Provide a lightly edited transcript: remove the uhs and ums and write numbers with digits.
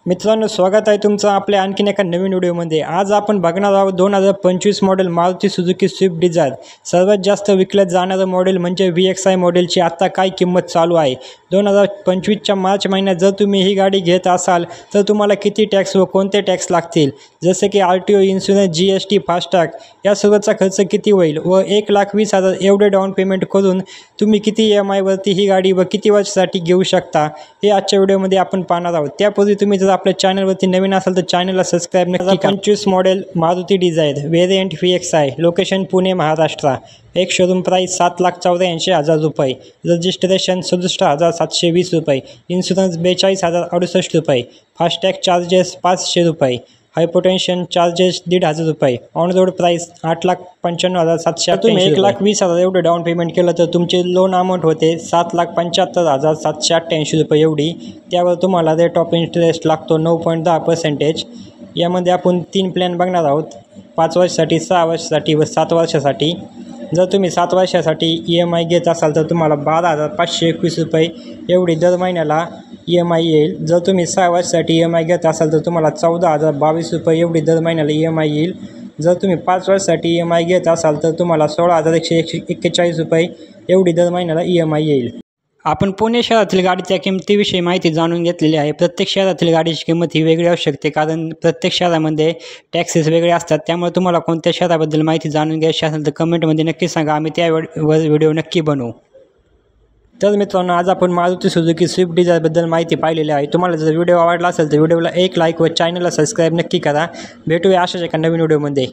मित्रांनो, स्वागत आहे तुमचं आपल्या आणखीन एका नवीन व्हिडिओमध्ये। आज आपण बघणार आहोत 2025 model Maruti Suzuki Swift Dzire. सर्वात जास्त विकलं जाणारं मॉडेल म्हणजे VXI मॉडेलची आता काय किंमत चालू आहे। 2025च्या मार्च महिन्यात जर तुम्ही ही गाडी घेत असाल तर तुम्हाला किती टॅक्स व कोणते टॅक्स लागतील, जसे की RTO, इन्शुरन्स, GST, फास्टॅग या सर्वचा खर्च किती होईल व 1,20,000 एवढे डाऊन पेमेंट करून तुम्ही किती EMI वरती ही गाडी व किती वर्षासाठी घेऊ शकता, हे आजच्या व्हिडिओमध्ये आपण पाहणार आहोत। त्यापूर्वी तुम्ही जर आपल्या चॅनलवरती नवीन असाल तर चॅनलला सबस्क्राईब नक्की करा। 25 model Maruti Dzire variant VXI, location Pune Maharashtra. एक शोरूम प्राइस 7,84,000 रुपये, रजिस्ट्रेशन 67,720 रुपये, इन्शुरन्स 42,068 रुपये, फास्टॅग चार्जेस 500 रुपये, हायपोटेन्शन चार्जेस 1,500 रुपये, ऑन रोड प्राइस 8,95,700। तुम्ही 1,20,000 एवढं डाऊन पेमेंट केलं तर तुमचे लोन अमाऊंट होते 7,75,788 रुपये एवढी। त्यावर तुम्हाला रेट ऑफ इंटरेस्ट लागतो 9.10%। यामध्ये आपण 3 प्लॅन बघणार आहोत, 5 वर्षासाठी, 6 वर्षासाठी व 7 वर्षासाठी। जर तुम्ही 7 वर्षासाठी EMI घेत असाल तर तुम्हाला 12,521 रुपये एवढी दर महिन्याला EMI येईल। जर तुम्ही 6 वर्षासाठी EMI घेत असाल तर तुम्हाला 14,022 रुपये एवढी दर महिन्याला EMI येईल। जर तुम्ही 5 वर्षासाठी EMI घेत असाल तर तुम्हाला 16,141 रुपये एवढी दर महिन्याला EMI येईल। आपण पुणे शहरातील गाडीच्या किमतीविषयी माहिती जाणून घेतलेली आहे। प्रत्येक शहरातील गाडीची किंमत ही वेगळी असू शकते, कारण प्रत्येक शहरामध्ये टॅक्सेस वेगळे असतात। त्यामुळे तुम्हाला कोणत्या शहराबद्दल माहिती जाणून घ्यायची असेल तर कमेंटमध्ये नक्की सांगा, आम्ही त्यावर व्हिडिओ नक्की बनवू। तर मित्रांनो, आज आपण मारुती सुझुकी स्विफ्ट डिझायरबद्दल माहिती पाहिलेली आहे। तुम्हाला जर व्हिडिओ आवडला असेल तर व्हिडिओला एक लाईक व चॅनलला सबस्क्राईब नक्की करा। भेटूया अशाच एका नवीन व्हिडिओमध्ये।